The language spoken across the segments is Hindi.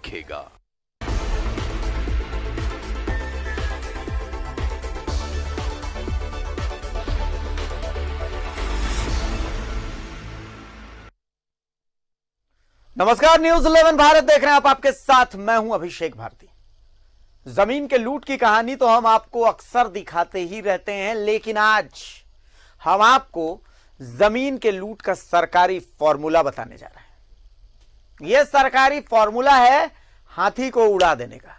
दिखेगा। नमस्कार, न्यूज 11 भारत देख रहे हैं आप। आपके साथ मैं हूं अभिषेक भारती। जमीन के लूट की कहानी तो हम आपको अक्सर दिखाते ही रहते हैं, लेकिन आज हम आपको जमीन के लूट का सरकारी फॉर्मूला बताने जा रहे हैं। यह सरकारी फॉर्मूला है हाथी को उड़ा देने का।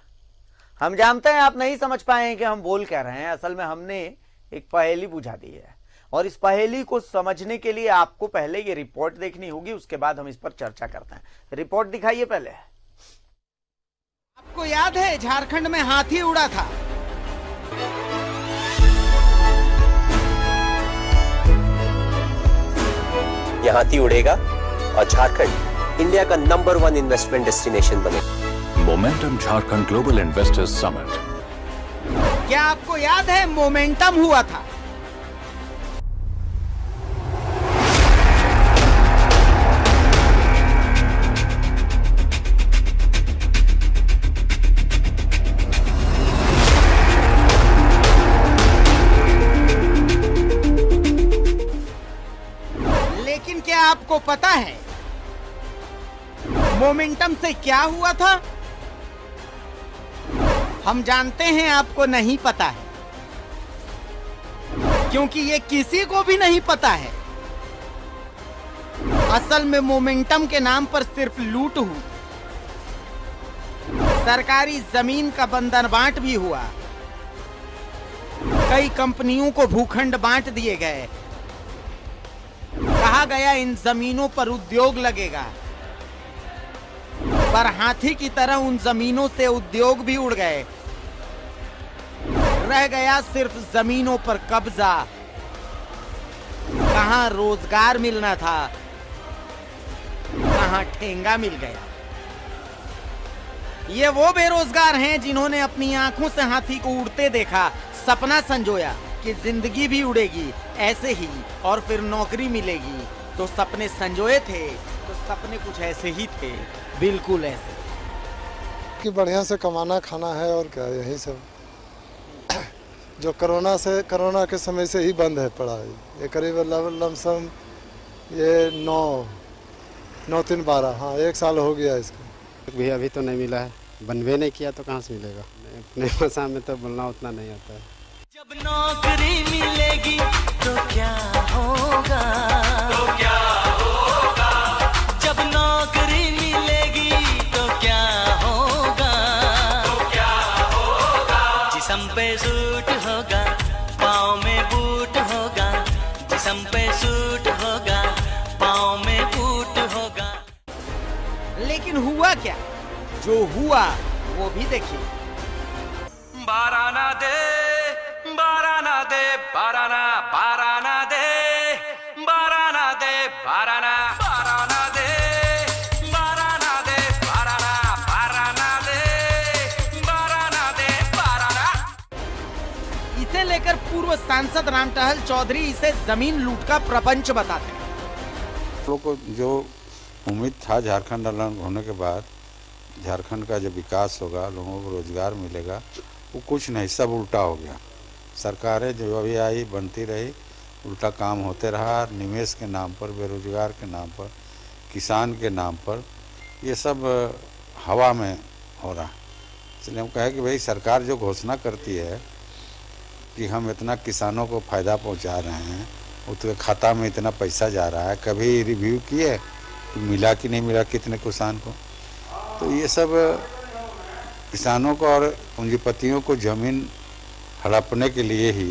हम जानते हैं आप नहीं समझ पाए कि हम बोल क्या रहे हैं। असल में हमने एक पहेली बुझा दी है और इस पहेली को समझने के लिए आपको पहले ये रिपोर्ट देखनी होगी, उसके बाद हम इस पर चर्चा करते हैं। रिपोर्ट दिखाइए पहले। आपको याद है झारखंड में हाथी उड़ा था? ये हाथी उड़ेगा और झारखंड इंडिया का नंबर 1 इन्वेस्टमेंट डेस्टिनेशन बनेगा। Momentum Jharkhand global investors summit. क्या आपको याद है मोमेंटम हुआ था? लेकिन क्या आपको पता है मोमेंटम से क्या हुआ था? हम जानते हैं आपको नहीं पता है, क्योंकि ये किसी को भी नहीं पता है। असल में मोमेंटम के नाम पर सिर्फ लूट हुई। सरकारी जमीन का बंधन बांट भी हुआ। कई कंपनियों को भूखंड बांट दिए गए। कहा गया इन जमीनों पर उद्योग लगेगा, पर हाथी की तरह उन जमीनों से उद्योग भी उड़ गए। रह गया सिर्फ जमीनों पर कब्जा। कहां रोजगार मिलना था, कहां ठेंगा मिल गया। ये वो बेरोजगार हैं जिन्होंने अपनी आंखों से हाथी को उड़ते देखा, सपना संजोया कि जिंदगी भी उड़ेगी ऐसे ही और फिर नौकरी मिलेगी। तो सपने संजोए थे तो सपने कुछ ऐसे ही थे, बिल्कुल ऐसे कि बढ़िया से कमाना खाना है और क्या, यही सब जो कोरोना के समय से ही बंद है पढ़ाई। ये करीब लमसम ये 9-3-12 हाँ 1 साल हो गया इसको। अभी तो नहीं मिला है, बनवे नहीं किया तो कहाँ से मिलेगा। अपने भाषा में तो बोलना उतना नहीं आता है। जब नौकरी मिलेगी तो क्या होगा, जब नौकरी मिलेगी तो क्या होगा, जिस्म पे सूट होगा, पाँव में बूट होगा, जिस्म पे सूट होगा, पाँव में बूट होगा। लेकिन हुआ क्या? जो हुआ वो भी देखिए। बाराना दे, बाराना दे, बाराना, बाराना दे, बाराना दे, बाराना, बाराना दे, बाराना दे, बाराना, बाराना दे, बाराना दे, बाराना। इसे लेकर पूर्व सांसद राम टहल चौधरी इसे जमीन लूट का प्रपंच बताते हैं। लोगों को जो उम्मीद था झारखंड अलग होने के बाद झारखंड का जब विकास होगा, लोगों को रोजगार मिलेगा, वो कुछ नहीं, सब उल्टा हो गया। सरकारें जो अभी आई बनती रही, उल्टा काम होते रहा। निवेश के नाम पर, बेरोजगार के नाम पर, किसान के नाम पर, ये सब हवा में हो रहा। इसलिए हम कहें कि भाई सरकार जो घोषणा करती है कि हम इतना किसानों को फ़ायदा पहुंचा रहे हैं, उसके खाता में इतना पैसा जा रहा है, कभी रिव्यू किए कि मिला कि नहीं मिला कितने किसान को। तो ये सब किसानों को और पूंजीपतियों को जमीन हड़पने के लिए ही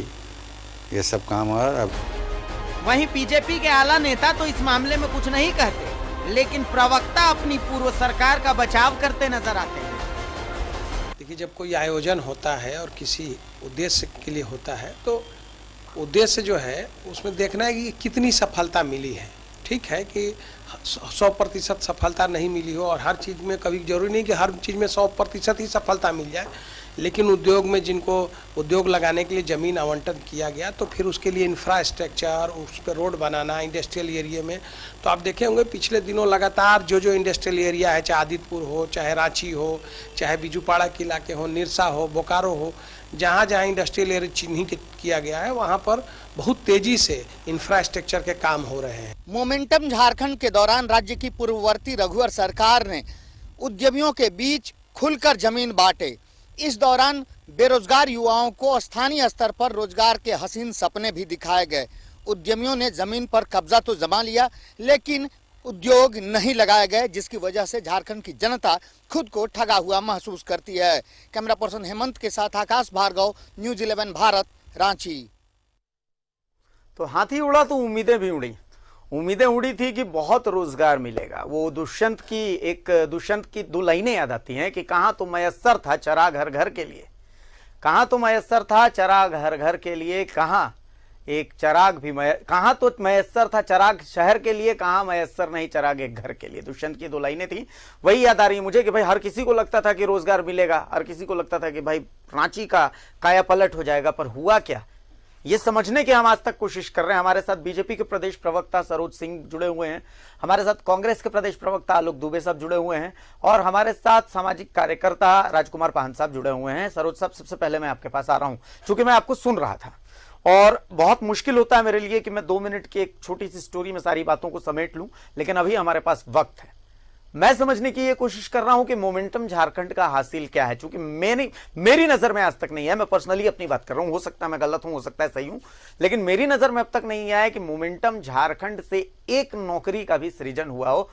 ये सब काम हो रहा है। वहीं बीजेपी के आला नेता तो इस मामले में कुछ नहीं कहते, लेकिन प्रवक्ता अपनी पूर्व सरकार का बचाव करते नजर आते हैं। देखिए, जब कोई आयोजन होता है और किसी उद्देश्य के लिए होता है तो उद्देश्य जो है उसमें देखना है कि कितनी सफलता मिली है। ठीक है कि 100% सफलता नहीं मिली हो, और हर चीज़ में कभी जरूरी नहीं कि हर चीज़ में 100% ही सफलता मिल जाए। लेकिन उद्योग में जिनको उद्योग लगाने के लिए ज़मीन आवंटन किया गया तो फिर उसके लिए इंफ्रास्ट्रक्चर, उस पर रोड बनाना इंडस्ट्रियल एरिया में, तो आप देखे होंगे पिछले दिनों लगातार जो इंडस्ट्रियल एरिया है, चाहे आदितपुर हो, चाहे रांची हो, चाहे बिजुपाड़ा के इलाके हो, निरसा हो, बोकारो हो, जहाँ जहाँ इंडस्ट्रियल एरिया चिन्हित किया गया है वहाँ पर बहुत तेजी से इंफ्रास्ट्रक्चर के काम हो रहे हैं। मोमेंटम झारखंड के दौरान राज्य की पूर्ववर्ती रघुवर सरकार ने उद्यमियों के बीच खुलकर जमीन बांटे। इस दौरान बेरोजगार युवाओं को स्थानीय स्तर पर रोजगार के हसीन सपने भी दिखाए गए। उद्यमियों ने जमीन पर कब्जा तो जमा लिया, लेकिन उद्योग नहीं लगाए गए, जिसकी वजह से झारखंड की जनता खुद को ठगा हुआ महसूस करती है। कैमरा पर्सन हेमंत के साथ आकाश भार्गव, न्यूज 11 भारत, रांची। तो हाथी उड़ा तो उम्मीदें भी उड़ी। उम्मीदें उड़ी थी कि बहुत रोजगार मिलेगा। वो दुष्यंत की दो लाइनें याद आती हैं कि कहां तो मयस्सर था चरा घर घर के लिए, कहां तो मयस्सर था चराग घर घर के लिए, कहां एक चराग भी कहां तो मयस्सर था चराग शहर के लिए, कहां मयस्सर नहीं चराग एक घर के लिए। दुष्यंत की दो लाइनें थी, वही याद आ रही है मुझे कि भाई हर किसी को लगता था कि रोजगार मिलेगा, हर किसी को लगता था कि भाई रांची का काया पलट हो जाएगा, पर हुआ क्या ये समझने की हम आज तक कोशिश कर रहे हैं। हमारे साथ बीजेपी के प्रदेश प्रवक्ता सरोज सिंह जुड़े हुए हैं, हमारे साथ कांग्रेस के प्रदेश प्रवक्ता आलोक दुबे साहब जुड़े हुए हैं, और हमारे साथ सामाजिक कार्यकर्ता राजकुमार पाहन साहब जुड़े हुए हैं। सरोज साहब, सबसे पहले मैं आपके पास आ रहा हूं, चूंकि मैं आपको सुन रहा था और बहुत मुश्किल होता है मेरे लिए कि मैं 2 मिनट की एक छोटी सी स्टोरी में सारी बातों को समेट लूं, लेकिन अभी हमारे पास वक्त है। मैं समझने की ये कोशिश कर रहा हूं कि मोमेंटम झारखंड का हासिल क्या है, चूंकि मेरी नजर में आज तक नहीं है। मैं पर्सनली अपनी बात कर रहा हूं, हो सकता है मैं गलत हूं, हो सकता है सही हूं, लेकिन मेरी नजर में अब तक नहीं आया कि मोमेंटम झारखंड से एक नौकरी का भी सृजन हुआ हो,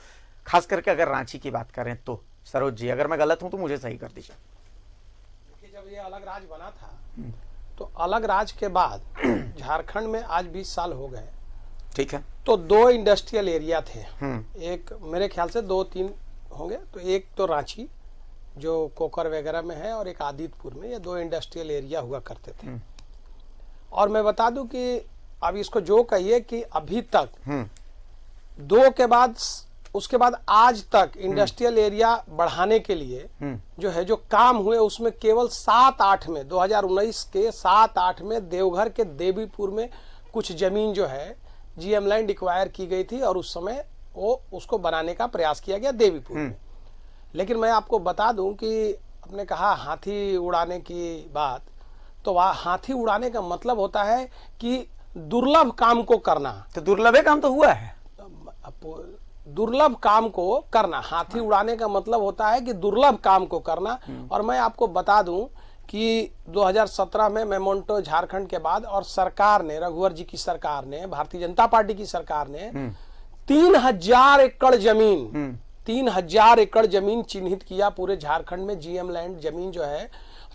खास करके अगर रांची की बात करें तो। सरोज जी, अगर मैं गलत हूं तो मुझे सही कर दीजिए। देखिए, जब ये अलग राज बना था तो अलग राज के बाद झारखंड में आज 20 साल हो गए, ठीक है, तो 2 इंडस्ट्रियल एरिया थे। एक मेरे ख्याल से 2-3 होंगे, तो एक तो रांची जो कोकर वगैरह में है और एक आदितपुर में, ये 2 इंडस्ट्रियल एरिया हुआ करते थे। और मैं बता दूं कि अब इसको जो कहिए कि अभी तक 2 के बाद उसके बाद आज तक इंडस्ट्रियल एरिया बढ़ाने के लिए जो है जो काम हुए उसमें केवल 7-8 में 2019 के 7-8 में देवघर के देवीपुर में कुछ जमीन जो है जीएम लैंड एक्वायर की गई थी और उस समय वो उसको बनाने का प्रयास किया गया देवीपुर में। लेकिन मैं आपको बता दूं कि आपने कहा हाथी उड़ाने की बात, तो वह हाथी उड़ाने का मतलब होता है कि दुर्लभ काम को करना। तो दुर्लभ काम तो हुआ है, दुर्लभ काम को करना। हाथी उड़ाने का मतलब होता है कि दुर्लभ काम को करना। और मैं आपको बता दूं कि 2017 में मोमेंटम झारखंड के बाद और सरकार ने, रघुवर जी की सरकार ने, भारतीय जनता पार्टी की सरकार ने 3000 एकड़ जमीन 3000 एकड़ जमीन चिन्हित किया पूरे झारखंड में। जीएम लैंड जमीन जो है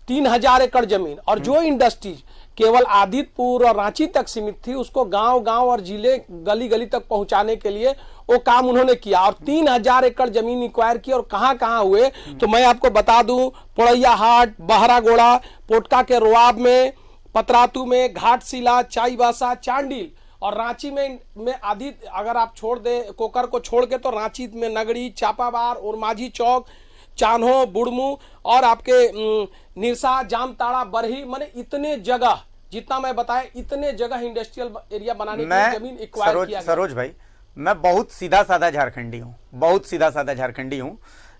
3000 एकड़ जमीन, और जो इंडस्ट्रीज केवल आदितपुर और रांची तक सीमित थी उसको गांव-गांव और जिले गली गली तक पहुंचाने के लिए वो काम उन्होंने किया। और 3000 एकड़ जमीन एक्वायर की, और कहां-कहां हुए तो मैं आपको बता दूं, पोड़ैया हाट, बहरागोड़ा, पोटका के रोआब में, पतरातू में, घाटशिला, चाईबासा, चांडिल, और रांची में आदि अगर आप छोड़ दे कोकर को छोड़ के तो रांची में नगड़ी, चापाबार और माझी चौक, चान्हो, बुड़मू और आपके निरसा, जामताड़ा, बरही, माने इतने जगह, जितना मैं बताया इतने जगह इंडस्ट्रियल एरिया बनाने के लिए जमीन एक्वायर किया गया। सरोज भाई, मैं बहुत सीधा साधा झारखंडी हूँ, बहुत सीधा साधा झारखंडी हूँ।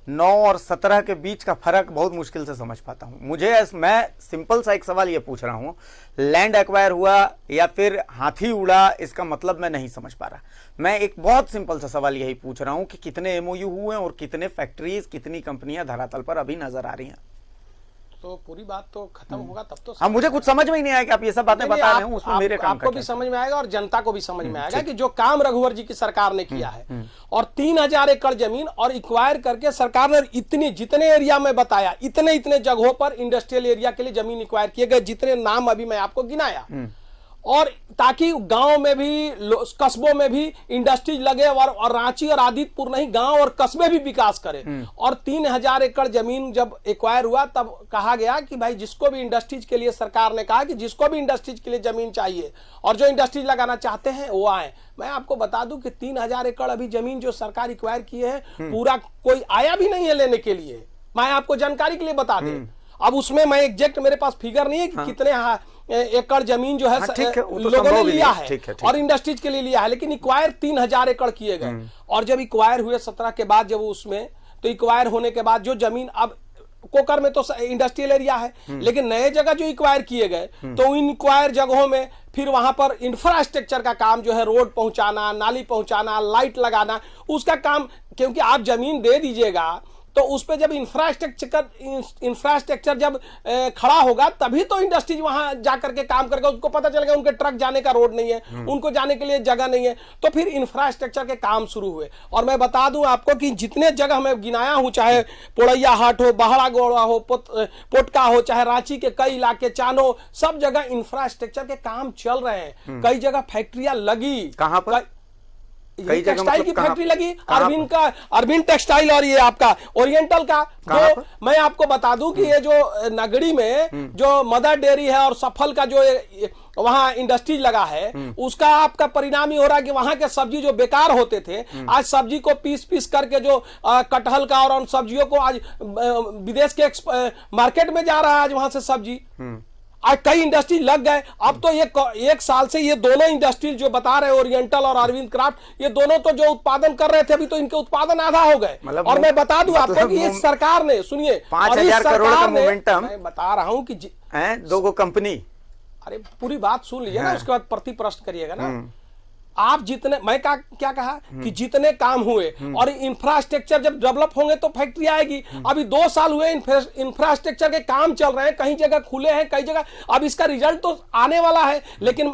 9 और 17 के बीच का फर्क बहुत मुश्किल से समझ पाता हूँ। मैं सिंपल सा एक सवाल ये पूछ रहा हूँ, लैंड एक्वायर हुआ या फिर हाथी उड़ा, इसका मतलब मैं नहीं समझ पा रहा। मैं एक बहुत सिंपल सा सवाल यही पूछ रहा हूँ कि कितने MOU हुए और कितने फैक्ट्रीज, कितनी कंपनियां धरातल पर अभी नजर आ रही हैं। तो पूरी बात तो खत्म होगा तब तो। हाँ, मुझे कुछ समझ में ही नहीं आया कि आप ये सब बातें बता रहे हो, उसमें मेरे काम आपको भी समझ में आएगा और जनता को भी समझ में आएगा कि जो काम रघुवर जी की सरकार ने किया है। और 3000 एकड़ जमीन और एक्वायर करके सरकार ने इतनी, जितने एरिया में बताया, इतने जगहों पर इंडस्ट्रियल एरिया के लिए जमीन एक्वायर किए गए, जितने नाम अभी मैं आपको गिनाया, और ताकि गांव में भी, कस्बों में भी इंडस्ट्रीज लगे और रांची और आदितपुर नहीं, गांव और कस्बे भी विकास करे। और 3000 एकड़ जमीन जब एक्वायर हुआ तब कहा गया कि भाई जिसको भी इंडस्ट्रीज के लिए, सरकार ने कहा कि जिसको भी इंडस्ट्रीज के लिए जमीन चाहिए और जो इंडस्ट्रीज लगाना चाहते हैं वो आए। मैं आपको बता दूं कि 3000 एकड़ अभी जमीन जो सरकार एक्वायर किए है, पूरा कोई आया भी नहीं है लेने के लिए। मैं आपको जानकारी के लिए बता दें, अब उसमें मैं एग्जैक्ट मेरे पास फिगर नहीं है कि कितने एकड़ जमीन जो है ठीक है, वो तो लोगों ने संभव ही लिया नहीं। है ठीक है। और इंडस्ट्रीज के लिए लिया है, लेकिन इक्वायर 3000 एकड़ किए गए। और जब इक्वायर हुए 17 के बाद, जब उसमें तो इक्वायर होने के बाद जो जमीन, अब कोकर में तो इंडस्ट्रियल एरिया है, लेकिन नए जगह जो इक्वायर किए गए तो इन इक्वायर जगहों में फिर वहां पर इंफ्रास्ट्रक्चर का काम जो है, रोड पहुंचाना, नाली पहुंचाना, लाइट लगाना, उसका काम, क्योंकि आप जमीन दे दीजिएगा तो उस पे जब इंफ्रास्ट्रक्चर जब खड़ा होगा तभी तो इंडस्ट्रीज वहां जाकर के काम करेगा। उसको पता चलेगा उनके ट्रक जाने का रोड नहीं है, उनको जाने के लिए जगह नहीं है, तो फिर इंफ्रास्ट्रक्चर के काम शुरू हुए। और मैं बता दूं आपको कि जितने जगह मैं गिनाया हूं, चाहे पोड़ैया हाट हो, बहड़ा गोड़ा हो, पोटका हो, चाहे रांची के कई इलाके, चानो, सब जगह इंफ्रास्ट्रक्चर के काम चल रहे हैं। कई जगह फैक्ट्रियां लगी। कहां पर? कई जगह टेक्सटाइल की मतलब फैक्ट्री लगी, अरविंद का, अरविंद टेक्सटाइल, और ये आपका ओरिएंटल का। तो मैं आपको बता दूं कि ये जो नगरी में जो मदर डेयरी है और सफल का जो वहां इंडस्ट्री लगा है, उसका आपका परिणाम ही हो रहा है कि वहां के सब्जी जो बेकार होते थे, आज सब्जी को पीस करके जो कटहल का और उन सब्जियों को आज विदेश के मार्केट में जा रहा है, आज वहां से सब्जी। आज कई इंडस्ट्री लग गए। अब तो ये एक साल से ये दोनों इंडस्ट्री जो बता रहे, ओरिएंटल और अरविंद क्राफ्ट, ये दोनों तो जो उत्पादन कर रहे थे अभी तो इनके उत्पादन आधा हो गए। और मैं बता दूं आपको कि ये सरकार ने, सुनिए, 5000 करोड़ का मोमेंटम, मैं बता रहा हूं कि दो गो कंपनी। अरे पूरी बात सुन लीजिए ना, उसके बाद प्रति प्रश्न करिएगा ना। आप जितने, मैं क्या कहा कि जितने काम हुए और इंफ्रास्ट्रक्चर जब डेवलप होंगे तो फैक्ट्री आएगी। अभी 2 साल हुए, इंफ्रास्ट्रक्चर के काम चल रहे हैं, कहीं जगह खुले हैं, कई जगह अब इसका रिजल्ट तो आने वाला है, लेकिन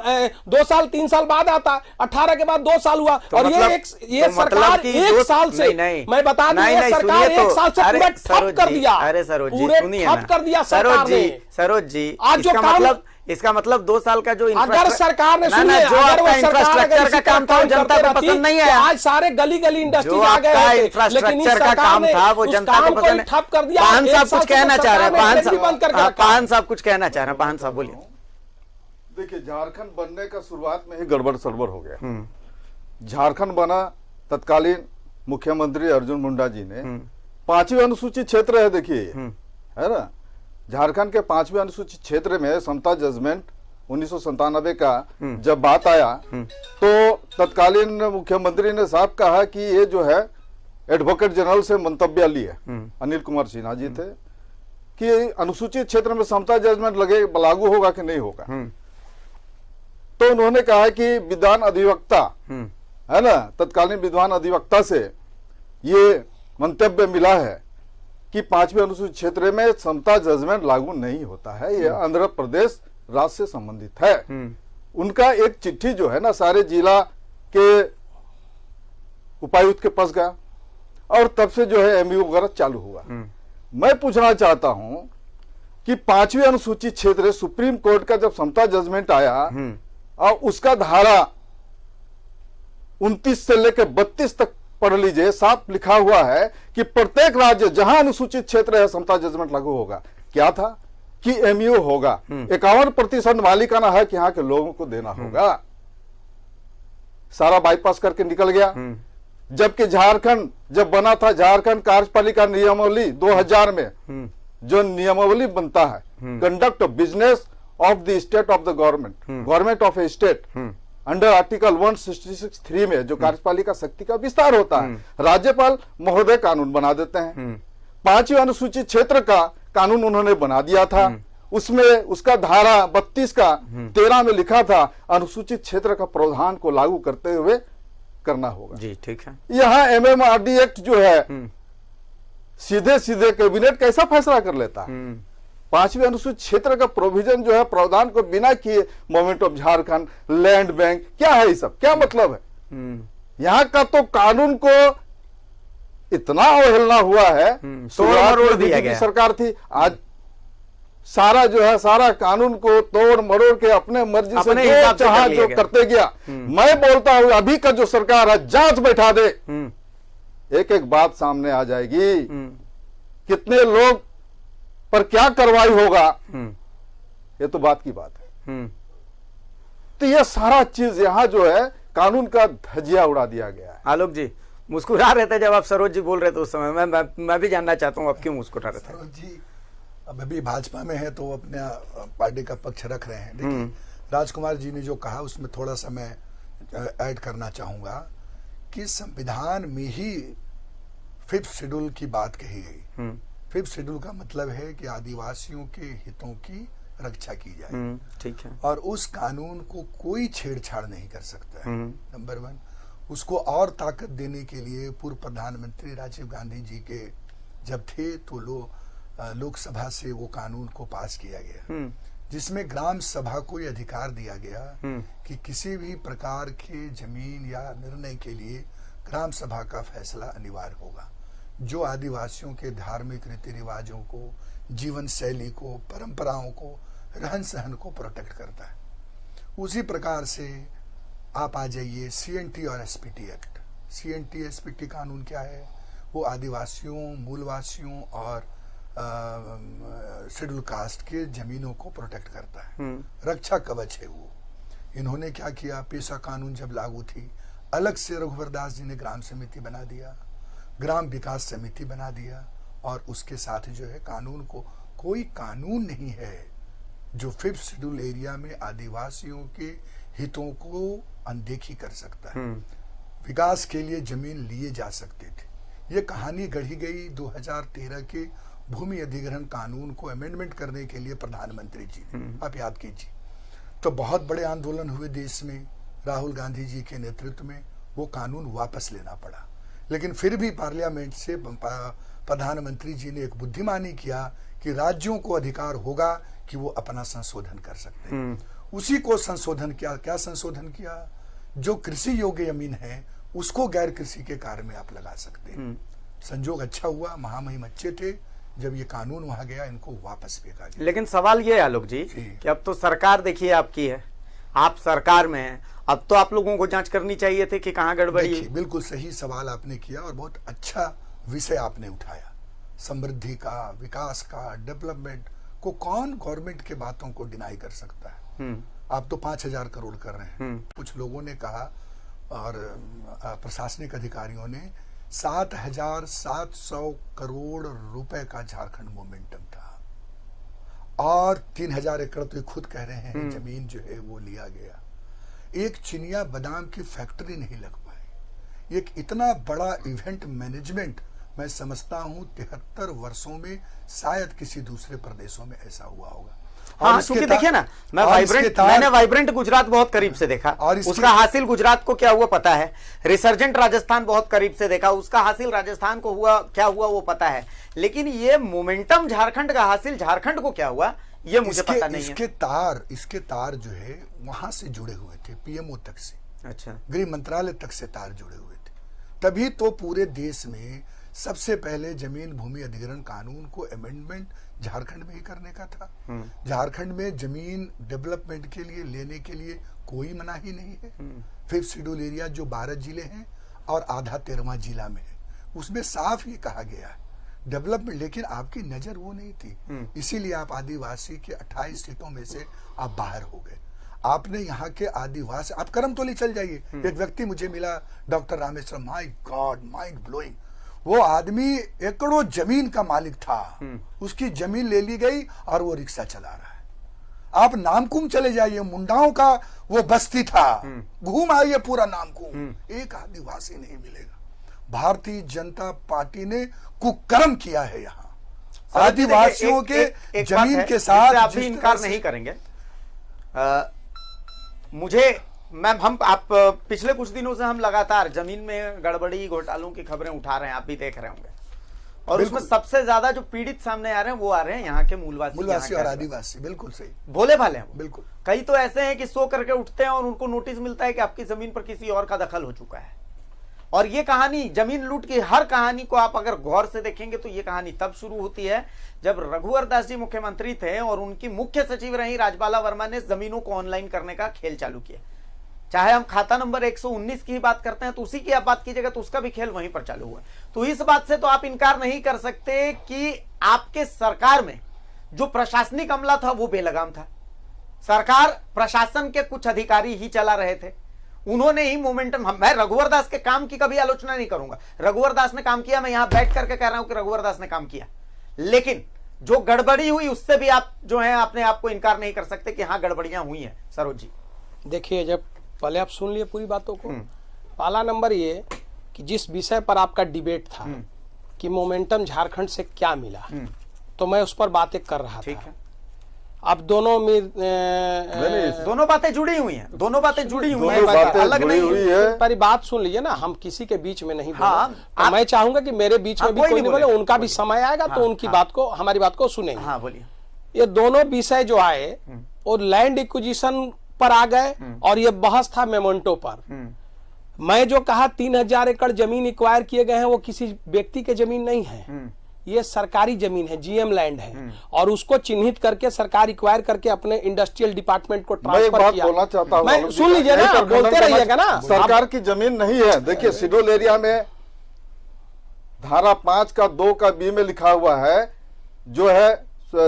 2 साल 3 साल बाद आता। 18 के बाद 2 साल हुआ। तो और मतलब, ये सरकार 1 साल से, मैं बता दूं, ये सरकार 1 साल से पूरा ठप कर दिया। अरे सरोज जी, पूरे सुनिए ठप कर दिया सरकार ने। सरोज जी, आज जो काम, इसका मतलब 2 साल का जो अगर सरकार ने, सुनिए, जो आपका इंफ्रास्ट्रक्चर का काम था वो जनता को पसंद नहीं आया। आज सारे गली इंडस्ट्री आ गए, लेकिन इंफ्रास्ट्रक्चर का काम था वो जनता को पसंद नहीं। ठप कर दिया। पान साहब कुछ कहना चाह रहे हैं, पान साहब कुछ कहना चाह रहे हैं, पान साहब बोलिए। देखिए, झारखंड बनने का शुरुआत में ही गड़बड़ सड़बड़ हो गया। झारखंड बना तत्कालीन मुख्यमंत्री अर्जुन मुंडा जी ने 5वीं अनुसूचित क्षेत्र है, देखिए, है ना, झारखंड के 5वें अनुसूचित क्षेत्र में समता जजमेंट 1997 का जब बात आया तो तत्कालीन मुख्यमंत्री ने साफ कहा कि ये जो है एडवोकेट जनरल से मंतव्य लिए, अनिल कुमार सिन्हा जी थे, कि अनुसूचित क्षेत्र में समता जजमेंट लागू होगा कि नहीं होगा। तो उन्होंने कहा कि विद्वान अधिवक्ता, है ना, तत्कालीन विद्वान अधिवक्ता से ये मंतव्य मिला है कि 5वें अनुसूचित क्षेत्र में समता जजमेंट लागू नहीं होता है, ये आंध्र प्रदेश राज्य से संबंधित है। उनका एक चिट्ठी जो है ना सारे जिला के उपायुक्त के पास गया और तब से जो है एमयू वगैरह चालू हुआ। मैं पूछना चाहता हूं कि 5वें अनुसूचित क्षेत्र सुप्रीम कोर्ट का जब समता जजमेंट आया और उसका धारा 29 से लेकर 32 तक पढ़ लीजिए, साफ लिखा हुआ है कि प्रत्येक राज्य जहां अनुसूचित क्षेत्र है समता जजमेंट लागू होगा। क्या था कि एमयू होगा, 51% मालिकाना है कि यहाँ के लोगों को देना होगा। सारा बाईपास करके निकल गया। जबकि झारखंड जब बना था, झारखंड कार्यपालिका नियमावली 2000 में जो नियमावली बनता है, conduct business of the state of the government, government of A state, under article 166(3) में जो कार्यपालिका शक्ति का विस्तार होता है, राज्यपाल महोदय कानून बना देते हैं। 5वें अनुसूचित क्षेत्र का कानून उन्होंने बना दिया था। उसमें उसका धारा 32 का 13 में लिखा था अनुसूचित क्षेत्र का प्रावधान को लागू करते हुए करना होगा। जी ठीक है। यहाँ MMRD एक्ट जो है सीधे सीधे कैबिनेट कैसा फैसला कर लेता है। 5वें अनुसूचित क्षेत्र का प्रोविजन जो है प्रावधान को बिना किए movement of Jharkhand, land bank, क्या है ये सब, क्या मतलब है। यहाँ का तो कानून को इतना अवहेलना हुआ है, तोड़ दिया गया। सरकार थी, आज सारा जो है सारा कानून को तोड़ मरोड़ के अपने मर्जी से जो चाहा जो करते गया। मैं बोलता हूं अभी का जो सरकार है जांच बैठा दे, एक एक बात सामने आ जाएगी, कितने लोग पर क्या कार्रवाई होगा, ये तो बात की बात है। तो ये सारा चीज यहाँ जो है कानून का धजिया उड़ा दिया गया है। आलोक जी मुस्कुरा रहे थे जब आप सरोज जी बोल रहे थे उस समय, मैं भी जानना चाहता हूँ आप क्यों मुस्कुरा रहे थे। जी अब अभी भाजपा में है तो वो अपने पार्टी का पक्ष रख रहे हैं। देखिए राजकुमार जी ने जो कहा उसमें थोड़ा सा मैं ऐड करना चाहूँगा कि संविधान में ही 5th शेड्यूल की बात कही गई। 5th शेड्यूल का मतलब है कि आदिवासियों के हितों की रक्षा की जाए, ठीक है, और उस कानून को कोई छेड़छाड़ नहीं कर सकता है। नंबर 1, उसको और ताकत देने के लिए पूर्व प्रधानमंत्री राजीव गांधी जी के जब थे तो लोकसभा से वो कानून को पास किया गया, जिसमें ग्राम सभा को ये अधिकार दिया गया कि किसी भी प्रकार के जमीन या निर्णय के लिए ग्राम सभा का फैसला अनिवार्य होगा, जो आदिवासियों के धार्मिक रीति रिवाजों को, जीवन शैली को, परंपराओं को, रहन सहन को प्रोटेक्ट करता है। उसी प्रकार से आप आ जाइए CNT और SPT एक्ट। CNT SPT कानून क्या है? वो आदिवासियों, मूलवासियों और शेड्यूल कास्ट के जमीनों को प्रोटेक्ट करता है, रक्षा कवच है वो। इन्होंने क्या किया, पेशा कानून जब लागू थी, अलग से रघुवर दास जी ने ग्राम समिति बना दिया, ग्राम विकास समिति बना दिया, और उसके साथ जो है कानून को, कोई कानून नहीं है जो 5th शेड्यूल एरिया में आदिवासियों के हितों को अनदेखी कर सकता है। विकास के लिए जमीन लिए जा सकते थे। ये कहानी गढ़ी गई 2013 के भूमि अधिग्रहण कानून को अमेंडमेंट करने के लिए प्रधानमंत्री जी ने, आप याद कीजिए। तो बहुत बड़े आंदोलन हुए देश में, राहुल गांधी जी के नेतृत्व में वो कानून वापस लेना पड़ा, लेकिन फिर भी पार्लियामेंट से प्रधानमंत्री जी ने एक बुद्धिमानी किया कि राज्यों को अधिकार होगा कि वो अपना संशोधन कर सकते हैं। उसी को संशोधन किया। क्या संशोधन किया? जो कृषि योग्य जमीन है उसको गैर कृषि के कार्य में आप लगा सकते हैं। संजोग अच्छा हुआ, महामहिम अच्छे थे, जब ये कानून वहां गया इनको वापस फेंका गया। लेकिन सवाल ये है आलोक जी कि अब तो सरकार देखिए आपकी है, आप सरकार में हैं, अब तो आप लोगों को जांच करनी चाहिए थी कि कहाँ गड़बड़ी है। बिल्कुल सही सवाल आपने किया और बहुत अच्छा विषय आपने उठाया। समृद्धि का, विकास का, डेवलपमेंट को कौन गवर्नमेंट के बातों को डिनाई कर सकता है? आप तो 5,000 करोड़ कर रहे हैं। कुछ लोगों ने कहा और प्रशासनिक अधिकारियों ने 7,700 करोड़ रुपए का झारखंड मोमेंटम था, और 3,000 एकड़ तो खुद कह रहे हैं जमीन जो है वो लिया गया। एक चिनिया बादाम की फैक्ट्री नहीं लग पाई। एक इतना बड़ा इवेंट मैनेजमेंट मैं समझता हूं 73 वर्षों में शायद किसी दूसरे प्रदेशों में ऐसा हुआ होगा। हाँ, क्योंकि देखिए ना, मैंने वाइब्रेंट गुजरात बहुत करीब से देखा, और उसका हासिल गुजरात को क्या हुआ पता है, रिसर्जेंट राजस्थान बहुत करीब से देखा, उसका हासिल राजस्थान को हुआ, क्या हुआ वो पता है, लेकिन ये मोमेंटम झारखंड का हासिल झारखंड को क्या हुआ ये मुझे पता नहीं है। इसके तार जो है वहां से जुड़े हुए थे, PMO तक से, अच्छा, गृह मंत्रालय तक से तार जुड़े हुए थे। तभी तो पूरे देश में सबसे पहले जमीन भूमि अधिग्रहण कानून को अमेंडमेंट झारखंड में ही करने का था। झारखंड में जमीन डेवलपमेंट के लिए लेने के लिए कोई मनाही नहीं है। 5th शेड्यूल एरिया जो 12 जिले हैं और आधा 13वां जिला में है, उसमें साफ ये कहा गया है डेवलपमेंट, लेकिन आपकी नजर वो नहीं थी, इसीलिए आप आदिवासी के 28 सीटों में से आप बाहर हो गए। आपने यहाँ के आदिवासी, आप करमतोली चल जाइए, एक व्यक्ति मुझे मिला, doctor Rameshwar, my God, mind blowing. वो आदमी एकड़ों जमीन का मालिक था, उसकी जमीन ले ली गई और वो रिक्शा चला रहा है। आप नामकुम चले जाइए, मुंडाओं का वो बस्ती था, घूम आइए पूरा नामकुम, एक आदिवासी नहीं मिलेगा। भारतीय जनता पार्टी ने कुकर्म किया है यहाँ आदिवासियों के जमीन के साथ। आप भी इनकार नहीं करेंगे। आप पिछले कुछ दिनों से हम लगातार जमीन में गड़बड़ी घोटालों की खबरें उठा रहे हैं, आप भी देख रहे होंगे, और उसमें सबसे ज्यादा जो पीड़ित सामने आ रहे हैं वो आ रहे हैं यहाँ के मूलवासी और आदिवासी। बिल्कुल सही, भोले भाले हैं। बिल्कुल, कई तो ऐसे हैं कि सो करके उठते हैं और उनको नोटिस मिलता है कि आपकी जमीन पर किसी और का दखल हो चुका है। और ये कहानी, जमीन लूट की हर कहानी को आप अगर गौर से देखेंगे तो ये कहानी तब शुरू होती है जब रघुवर दास जी मुख्यमंत्री थे और उनकी मुख्य सचिव रही राजबाला वर्मा ने जमीनों को ऑनलाइन करने का खेल चालू किया। चाहे हम खाता नंबर 119 की बात करते हैं तो उसी की आप बात कीजिएगा तो उसका भी खेल वहीं पर चालू हुआ। तो इस बात से तो आप इनकार नहीं कर सकते कि आपके सरकार में जो प्रशासनिक अमला था वो बेलगाम था। सरकार प्रशासन के कुछ अधिकारी ही चला रहे थे, उन्होंने ही मोमेंटम। मैं रघुवर दास के काम की कभी आलोचना नहीं करूंगा, रघुवर दास ने काम किया, मैं यहां बैठ करके कह रहा हूं कि रघुवर दास ने काम किया, लेकिन जो गड़बड़ी हुई उससे भी आप जो है अपने आप को इनकार नहीं कर सकते कि हाँ गड़बड़ियां हुई हैं। सरोज जी देखिए, जब पहले आप सुन लिए पूरी बातों को। पहला नंबर ये कि जिस विषय पर आपका डिबेट था कि मोमेंटम झारखंड से क्या मिला, तो मैं उस पर बातें कर रहा था। अब दोनों में दोनों बातें जुड़ी हुई हैं, दोनों बातें जुड़ी हुई हैं, अलग नहीं हुई है। पर बात सुन लीजिए ना, हम किसी के बीच में नहीं बोले। तो मैं चाहूंगा कि मेरे बीच में भी कोई नहीं बोले, उनका भी समय आएगा तो उनकी बात को, हमारी बात को सुनेंगे। हाँ बोलिए। ये दोनों विषय जो आए वो लैंड एक्विजिशन पर आ गए और ये बहस था मेमोंटो पर। मैं जो कहा 3000 एकड़ जमीन एक्वायर किए गए हैं, वो किसी व्यक्ति के जमीन नहीं है, ये सरकारी जमीन है, जीएम लैंड है, और उसको चिन्हित करके सरकार एक्वायर करके अपने इंडस्ट्रियल डिपार्टमेंट को ट्रांसफर किया। बोलना चाहता हूं, मैं सुन लीजिए ना, बोलते रहिएगा ना। सरकार की जमीन नहीं है। देखिए शेड्यूल एरिया में धारा 5 का 2 का बी में लिखा हुआ है, जो है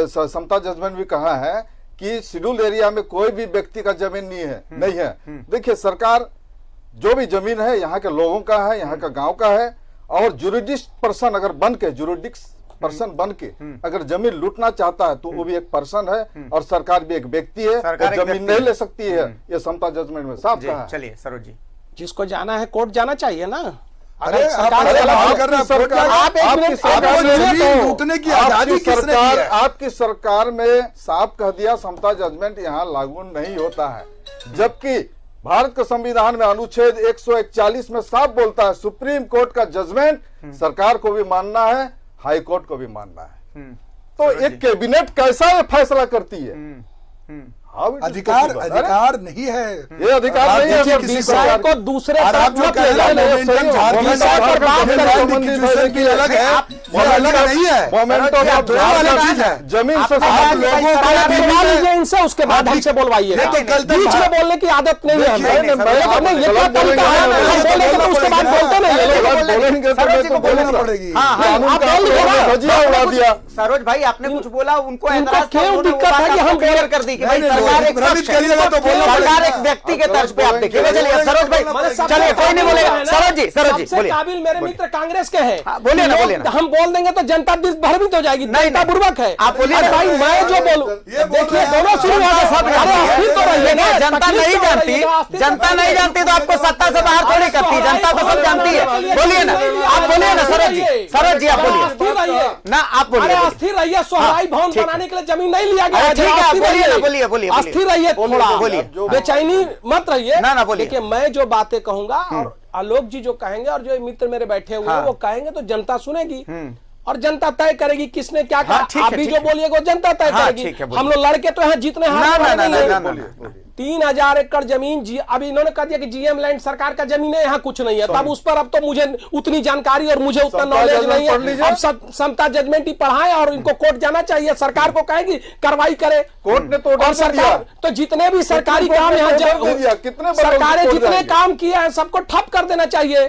समता जजमेंट भी कहा है कि शेड्यूल एरिया में कोई भी व्यक्ति का जमीन नहीं है। देखिए सरकार जो भी जमीन है यहाँ के लोगों का है, यहाँ का गांव का है, और जुरिडिक्स पर्सन अगर बन के अगर जमीन लूटना चाहता है तो वो भी एक पर्सन है और सरकार भी एक व्यक्ति है, और जमीन नहीं ले सकती है। ये समता जजमेंट में साफ कहा है। चलिए सरोज जी, जिसको जाना है कोर्ट जाना चाहिए ना। अरे आपकी सरकार में साफ कह दिया समता जजमेंट यहाँ लागू नहीं होता है, जबकि भारत के संविधान में अनुच्छेद 141 में साफ बोलता है सुप्रीम कोर्ट का जजमेंट सरकार को भी मानना है, हाई कोर्ट को भी मानना है। तो एक कैबिनेट कैसा ये फैसला करती है? अधिकार नहीं है, ये अधिकार नहीं है। विषय को दूसरे अलग है, जमीन से इनसे उसके बाद हमसे बोलवाइए। बीच में बोलने की आदत नहीं है, उसके बाद बोलते नहीं। सरोज भाई आपने कुछ बोला, उनको क्यों दिक्कत है कि हम क्लियर कर दी कि भाई सरकार एक व्यक्ति के तर्ज पे आप देखिए। चलिए सरोज भाई, चलिए कोई नहीं बोलेगा। सरोज जी बोलिए। काबिल मेरे मित्र कांग्रेस के हैं, बोलिए ना, बोलिए ना। हम बोल देंगे तो जनता भयभीत हो जाएगी, जनता बुर्बक है। आप बोलिए भाई, मैं जो बोलूं, देखिए दोनों शुरू जनता नहीं जानती, जनता नहीं जानती तो आपको सत्ता से बाहर थोड़ी करती, जनता तो सब जानती है। बोलिए ना, आप बोलिए ना सरोज जी आप बोलिए ना, आप बोलिए। अस्थिर रहिए, सोहराई भवन बनाने के लिए जमीन नहीं लिया गया। ठीक है, बोलिए। अस्थिर रहिए, थोड़ा बोलिए, बेचैनी मत रहिए ना, बोलिए। देखिए मैं जो बातें कहूंगा और आलोक जी जो कहेंगे और जो मित्र मेरे बैठे हुए हैं वो कहेंगे तो जनता सुनेगी और जनता तय करेगी किसने क्या कहा। आप भी जो बोलिएगा जनता तय करेगी। हम लोग लड़के तो हैं, जीतने हाथ 3000 एकड़ जमीन अभी इन्होंने कह दिया कि जीएम लैंड सरकार का जमीन है, यहाँ कुछ नहीं है। तब उस पर अब तो मुझे उतनी जानकारी और मुझे उतना नॉलेज नहीं है। अब समता जजमेंट ही पढ़ाए और इनको कोर्ट जाना चाहिए, सरकार को कहेगी कार्रवाई करे कोर्ट ने तो। और सरकार तो जितने भी सरकारी काम यहाँ सरकारें जितने काम किए हैं सबको ठप कर देना चाहिए,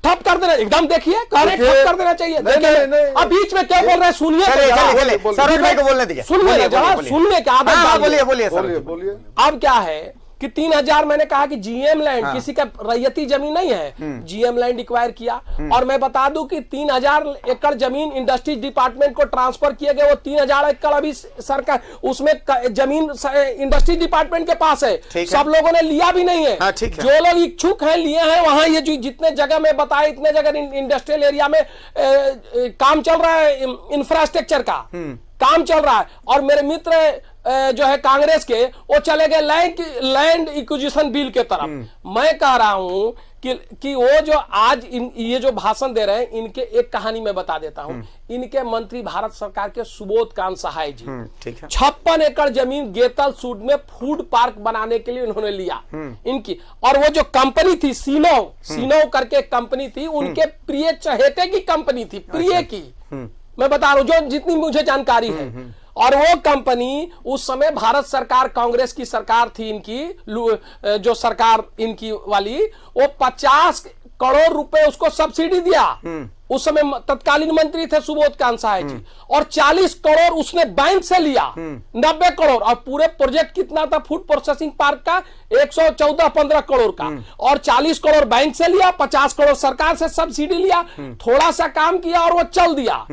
ठप कर देना। एकदम देखिए ठप कर देना चाहिए। अब बीच में क्या बोल रहे हैं सुनिए, सरोज भाई को बोलने दीजिए। सुनिए जरा, सुनने का आदत। बोलिए। अब क्या है कि 3000 मैंने कहा कि जीएम लैंड किसी का रैयती जमीन नहीं है, जीएम लैंड एक्वायर किया। और मैं बता दूं कि 3000 एकड़ जमीन इंडस्ट्रीज डिपार्टमेंट को ट्रांसफर किए गए। वो 3000 एकड़ अभी सरकार उसमें जमीन इंडस्ट्रीज डिपार्टमेंट के पास है, सब लोगों ने लिया भी नहीं है। जो लोग इच्छुक हैं लिए हैं, वहां ये जो जितने जगह में बताए इतने जगह इंडस्ट्रियल एरिया में काम चल रहा है, इंफ्रास्ट्रक्चर का काम चल रहा है। और मेरे मित्र जो है कांग्रेस के वो चले गए लैंड एक्विजिशन बिल के तरफ। मैं कह रहा हूं कि वो जो आज ये जो भाषण दे रहे हैं, इनके एक कहानी में बता देता हूं। इनके मंत्री भारत सरकार के सुबोध कांत सहाय जी 56 एकड़ जमीन गेतल सूड में फूड पार्क बनाने के लिए उन्होंने लिया इनकी। और वो जो कंपनी थी सीनो करके कंपनी थी, उनके प्रिय चहेते की कंपनी थी, प्रिय की मैं बता रहा हूं जो जितनी मुझे जानकारी है। और वो कंपनी उस समय भारत सरकार कांग्रेस की सरकार थी, इनकी जो सरकार इनकी वाली, वो 50 करोड़ रुपए उसको सब्सिडी दिया। उस समय तत्कालीन मंत्री थे सुबोध कांत सहाय जी, और 40 करोड़ उसने बैंक से लिया, 90 करोड़। और पूरे प्रोजेक्ट कितना था फूड प्रोसेसिंग पार्क का, 114-15 करोड़ का। और 40 करोड़ बैंक से लिया, 50 करोड़ सरकार से सब्सिडी लिया, थोड़ा सा काम किया और वो चल दिया।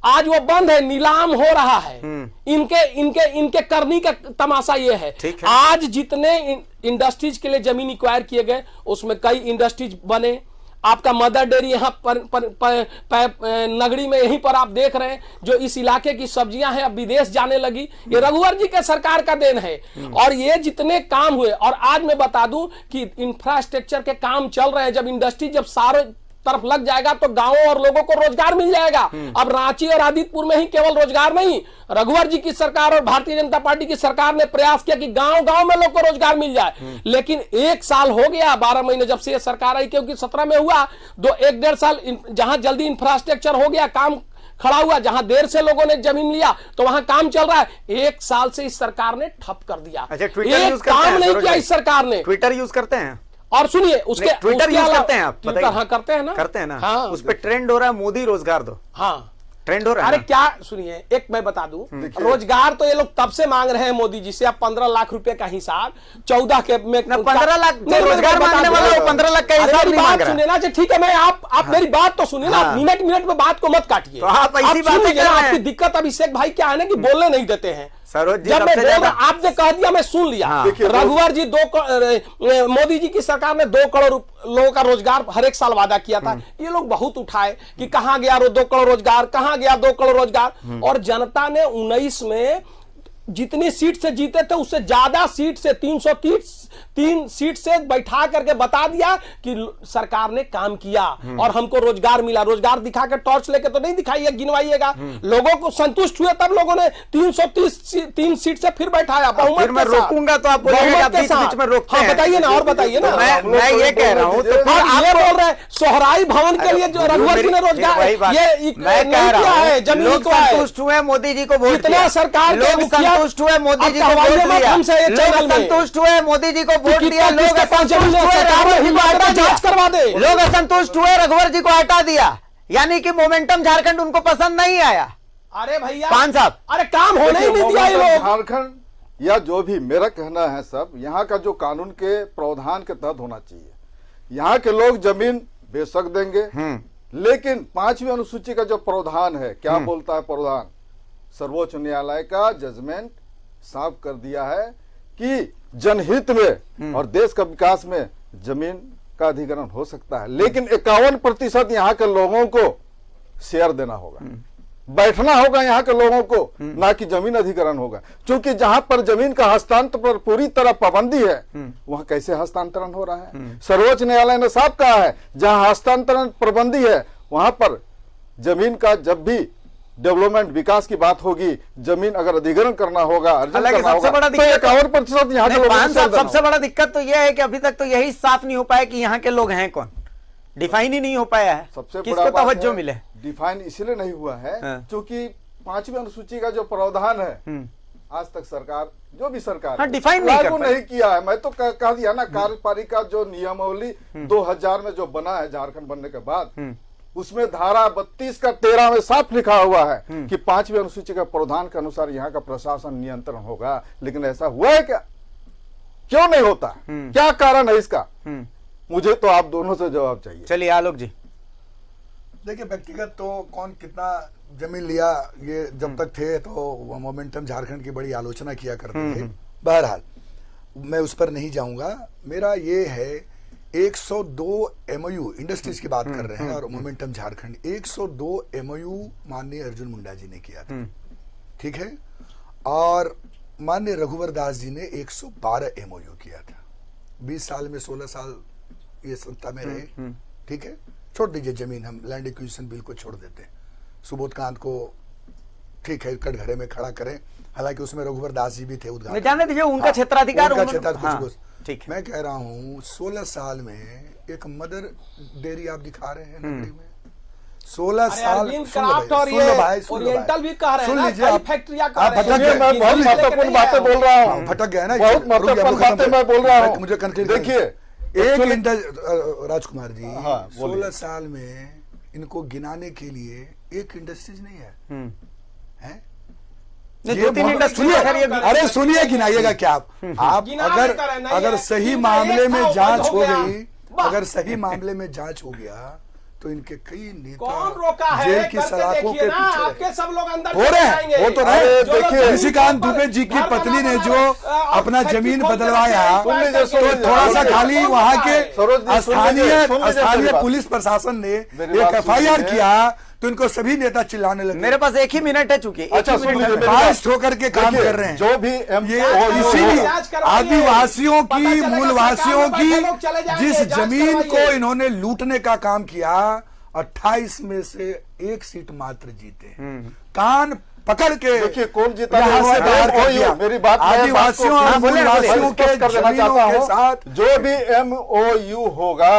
आज वो बंद है, नीलाम हो रहा है। इनके इनके इनके करनी का तमाशा ये है। आज जितने इंडस्ट्रीज के लिए जमीन एक्वायर किए गए उसमें कई इंडस्ट्रीज बने। आपका मदर डेयरी यहाँ नगरी में यहीं पर आप देख रहे हैं, जो इस इलाके की सब्जियां हैं अब विदेश जाने लगी। ये रघुवर जी के सरकार का देन है। और ये जितने काम हुए, और आज मैं बता दूं कि इंफ्रास्ट्रक्चर के काम चल रहे हैं। जब इंडस्ट्री जब सारे तरफ लग जाएगा तो गांवों और लोगों को रोजगार मिल जाएगा। अब रांची और आदित्यपुर में ही केवल रोजगार नहीं, रघुवर जी की सरकार और भारतीय जनता पार्टी की सरकार ने प्रयास किया कि गांव गांव में लोग को रोजगार मिल जाए। लेकिन 1 साल हो गया, 12 महीने जब से ये सरकार आई, क्योंकि 17 में हुआ, 1-1.5 साल जहां जल्दी इंफ्रास्ट्रक्चर हो गया, काम खड़ा हुआ, जहां देर से लोगों ने जमीन लिया तो वहां काम चल रहा है। 1 साल से इस सरकार ने ठप कर दिया। एक काम नहीं किया इस सरकार ने। ट्विटर यूज करते हैं? और सुनिए, उसके ट्विटर यूज करते हैं आप? ट्विटर हाँ करते हैं ना, करते हैं ना। हाँ, उस पे ट्रेंड हो रहा है मोदी रोजगार दो। हाँ ट्रेंड हो रहा है। अरे क्या सुनिए, एक मैं बता दूं, रोजगार तो ये लोग तब से मांग रहे हैं मोदी जी से। अब 15 लाख रुपए का हिसाब 14 के में 15 लाख रोजगार मांगने वाला हो, 15 लाख का हिसाब नहीं मांग रहा। सुनिए ना, ठीक है, मैं आप मेरी बात तो सुनिए ना, मिनट में बात को मत काटिए। आपकी दिक्कत अभिषेक भाई क्या है ना कि बोलने नहीं देते हैं। जब मैं बोल रहा, आपने कह दिया, मैं सुन लिया। रघुवर जी मोदी जी की सरकार ने 2 करोड़ लोगों का रोजगार हर एक साल वादा किया था। ये लोग बहुत उठाए कि कहां गया 2 करोड़ रोजगार, कहां गया 2 करोड़ रोजगार। और जनता ने 19 में जितनी सीट से जीते थे उससे ज्यादा सीट से 303 सीट से बैठा करके बता दिया कि सरकार ने काम किया और हमको रोजगार मिला। रोजगार दिखा के टॉर्च लेके तो नहीं दिखाइए, गिनवाइएगा। लोगों को संतुष्ट हुए तब लोगों ने 333 सीट से फिर बैठाया बहुमत के साथ। मैं रोकूंगा तो आप बोलिएगा बीच में रोकते हैं। बताइए ना, और बताइए ना। मैं ये कह रहा हूं, तो आप ये बोल रहे हैं सोहराई भवन के लिए जो रघुवर जी ने रोजगार ये मैं कह रहा हूं, जमीन लोग संतुष्ट हुए, मोदी जी को वोट दिया। सरकार संतुष्ट हुए, मोदी जी को वोट दिया। लोग संतुष्ट हुए, मोदी जी को वोट दिया। लोग जांच करवा दे। लोग असंतुष्ट हुए, रघुवर जी को हटा दिया। यानी कि मोमेंटम झारखंड उनको पसंद नहीं आया। अरे भैया पान साहब, अरे काम होने ही नहीं दिया ये लोग। झारखंड या जो भी मेरा कहना है, सब यहाँ का जो कानून के प्रावधान के तहत होना चाहिए। यहाँ के लोग जमीन बेशक देंगे, लेकिन 5वीं अनुसूची का जो प्रावधान है, क्या बोलता है प्रावधान? सर्वोच्च न्यायालय का जजमेंट साफ कर दिया है कि जनहित में और देश का विकास में जमीन का अधिग्रहण हो सकता है, लेकिन 51% यहाँ के लोगों को शेयर देना होगा, बैठना होगा यहाँ के लोगों को, ना कि जमीन अधिग्रहण होगा। क्योंकि जहां पर जमीन का हस्तांतरण पर पूरी तरह पाबंदी है, वहां कैसे हस्तांतरण हो रहा है? सर्वोच्च न्यायालय ने साफ कहा है, जहां हस्तांतरण पाबंदी है वहां पर जमीन का जब भी डेवलपमेंट विकास की बात होगी, जमीन अगर अधिग्रहण करना होगा, सबसे बड़ा दिक्कत 51% यहाँ के लोगों सबसे बड़ा दिक्कत तो यह है कि अभी तक तो यही साफ नहीं हो पाया कि यहाँ के लोग हैं कौन। डिफाइन ही नहीं हो पाया है। सबसे किसको तवज्जो मिले? डिफाइन इसलिए नहीं हुआ है क्योंकि 5वीं अनुसूची का जो प्रावधान है, आज तक सरकार जो भी सरकार डिफाइन लागू नहीं किया है। मैं तो कह दिया ना, कार्यपालिका जो नियमावली 2000 में जो बना है झारखंड बनने के बाद, उसमें धारा 32 का 13 में साफ लिखा हुआ है कि 5वीं अनुसूची का प्रावधान के अनुसार यहाँ का प्रशासन नियंत्रण होगा। लेकिन ऐसा हुआ है क्या? क्यों नहीं होता? क्या कारण है इसका? मुझे तो आप दोनों से जवाब चाहिए। चलिए आलोक जी। देखिए, व्यक्तिगत तो कौन कितना जमीन लिया, ये जब तक थे तो मोमेंटम झारखंड की बड़ी आलोचना किया करते थे। बहरहाल मैं उस पर नहीं जाऊंगा। मेरा ये है 102 MOU इंडस्ट्रीज की बात कर रहे हैं और मोमेंटम झारखंड 102 MOU माननीय अर्जुन मुंडा जी ने किया था, ठीक है, और माननीय रघुवर दास जी ने 112 MOU किया था। 20 साल में 16 साल ये सत्ता में रहे, ठीक है। छोड़ दीजिए जमीन, हम लैंड एक्विजिशन बिल को छोड़ देते हैं। सुबोध कांत को ठीक है कटघरे में खड़ा करें, हालांकि उसमें रघुवर दास जी भी थे उद्घाटन, जाने दीजिए उनका क्षेत्राधिकार, ठीक। मैं कह रहा हूँ 16 साल में एक मदर डेयरी आप दिखा रहे हैं नगरी में। 16 साल ओरिएंटल भी कह रहे हैं ना, कई फैक्ट्रियां कर रहे हैं। मैं बहुत महत्वपूर्ण बातें बोल रहा हूँ, भटक गया ना, बहुत महत्वपूर्ण बातें मैं बोल रहा हूँ। मुझे कंक्रीट देखिए, एक राजकुमार जी, 16 साल में इनको गिनाने के लिए एक इंडस्ट्रीज नहीं है, अरे सुनिए, गिनाइएगा क्या आप अगर सही मामले में जांच हो गई, अगर सही मामले में जांच हो गया तो इनके कई नेता कौन रोका है? जेल की करके सलाखों देखिए के ना, पीछे आपके सब लोग अंदर हो रहे हैं, वो तो रहे। जो लोग देखिए निशिकांत जमीन दुबे जी की घर पत्नी ने बना जो बना अपना फैक्ट्री जमीन खोल के बदलवाया, रखी है, तो थोड़ा सा खाली वहाँ के स्थानीय बात। पुलिस प्रशासन ने मेरी बात एक सुन FIR लीजिए। किया तो इनको सभी नेता चिल्लाने लगे। मेरे पास 1 ही मिनट है, चूंकि अच्छा, सुन लीजिए, मेरी फास्ट बात। होकर के काम देखिए, कर रहे हैं। जो भी ये इसीलिए आदिवासियों की, मूलवासियों की जिस जमीन को इन्होंने लूटने का काम किया, 28 में से 1 सीट मात्र जीते। कान पकड़ के देखिए कौन जीता यहाँ से बाहर कर दिया। मेरी बात आदिवासियों और मूलवासियों के जमीनों के साथ जो भी MOU होगा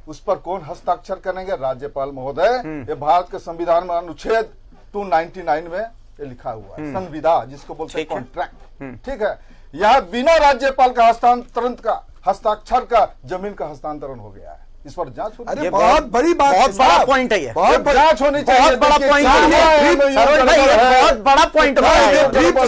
उस पर कौन हस्ताक्षर करेंगे? राज्यपाल महोदय। ये भारत के संविधान में अनुच्छेद 299 में ये लिखा हुआ है, संविदा जिसको बोलते हैं कॉन्ट्रैक्ट। ठीक है, यहाँ बिना राज्यपाल का हस्ताक्षर का जमीन का हस्तांतरण हो गया है। इस पर जांच होनी अरे बहुत बड़ी बात, बहुत बड़ा पॉइंट है ये, बहुत जांच होनी चाहिए। बहुत बड़ा पॉइंट है सरोज भाई, ये बहुत बड़ा पॉइंट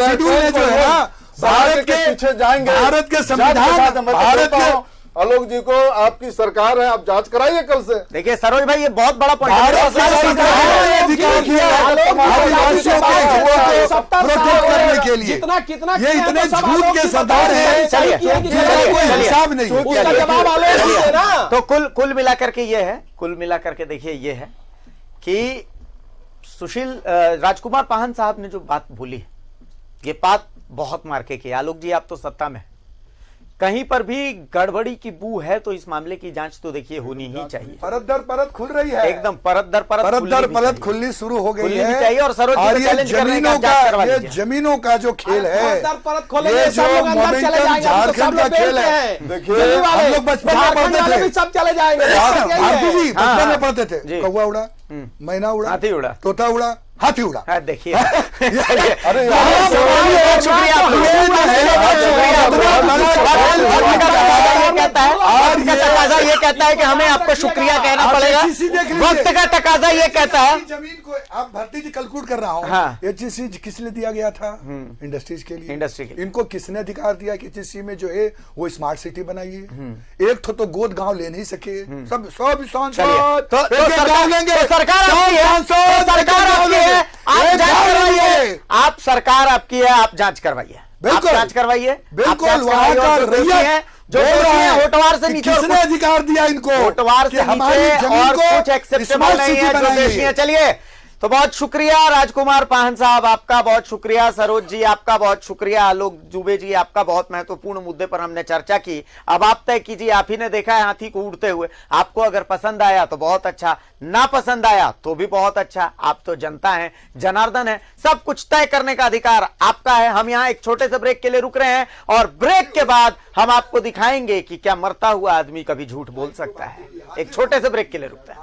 शेड्यूल है जो है ना भारत के पीछे जाएंगे। भारत के संविधान, भारत के आलोक जी को आपकी सरकार है, आप जांच कराइए कल से। देखिए सरोज भाई, ये बहुत बड़ा पॉइंट है। भारत का संविधान ने अधिकार किया आदिवासियों के हितों को प्रोटेक्ट करने के लिए। कितना ये इतने झूठ के सरदार हैं, चलिए, कोई हिसाब नहीं। उसका जवाब आलोक जी दे ना। तो कुल मिलाकर के ये है, कुल मिलाकर के देखिए ये है कि सुशील राजकुमार पाहन साहब ने जो बात बोली, ये बात बहुत मार्के की। आलोक जी आप तो सत्ता में, कहीं पर भी गड़बड़ी की बू है तो इस मामले की जांच तो देखिए होनी ही चाहिए। परत दर परत खुल रही है, एकदम परत दर परत खुलनी शुरू हो गई है। चाहिए और सरोज जी को चैलेंज करने का जांच करवा लीजिए। जमीनों का जो खेल है, ये जो मोमेंटम झारखंड का खेल है। देखिए हम लोग बचपन में पढ़ते थे, सब चले जाएंगे। भारती जी बचपन में पढ़ते थे, कौवा उड़ा, मैना उड़ा, हाथी उड़ा, तोता उड़ा, हाथी उड़ा। देखिए अरे बहुत शुक्रिया, ये कहता है कि हमें आपको शुक्रिया कहना पड़ेगा। वक्त का तकाजा ये कहता है। जमीन को आप भर्ती जी कैलकुलेट कर रहा हूँ। हाँ। HEC किस लिए दिया गया था? इंडस्ट्रीज के लिए। इंडस्ट्री के लिए। इनको किसने अधिकार दिया कि HEC में जो है वो स्मार्ट सिटी बनाइए? एक तो गोद गांव ले नहीं सके, सब सांसद तो सरकार आपकी है, सरकार आपकी है, आप जांच करवाइए। आप सरकार आपकी है, आप जांच करवाइए, बिल्कुल जांच करवाइए। बिल्कुल वहां का रैयत जो होटवार से नीचे, किसने अधिकार दिया इनको? होटवार से नीचे और कुछ एक्सेप्टेबल नहीं है जो दोषी है। चलिए, तो बहुत शुक्रिया राजकुमार पाहन साहब, आपका बहुत शुक्रिया। सरोज जी आपका बहुत शुक्रिया। आलोक दुबे जी आपका बहुत महत्वपूर्ण मुद्दे पर हमने चर्चा की। अब आप तय कीजिए, आप ही ने देखा है हाथी को उड़ते हुए। आपको अगर पसंद आया तो बहुत अच्छा, ना पसंद आया तो भी बहुत अच्छा। आप तो जनता है, जनार्दन है, सब कुछ तय करने का अधिकार आपका है। हम यहाँ एक छोटे से ब्रेक के लिए रुक रहे हैं और ब्रेक के बाद हम आपको दिखाएंगे कि क्या मरता हुआ आदमी कभी झूठ बोल सकता है। एक छोटे से ब्रेक के लिए रुकते हैं।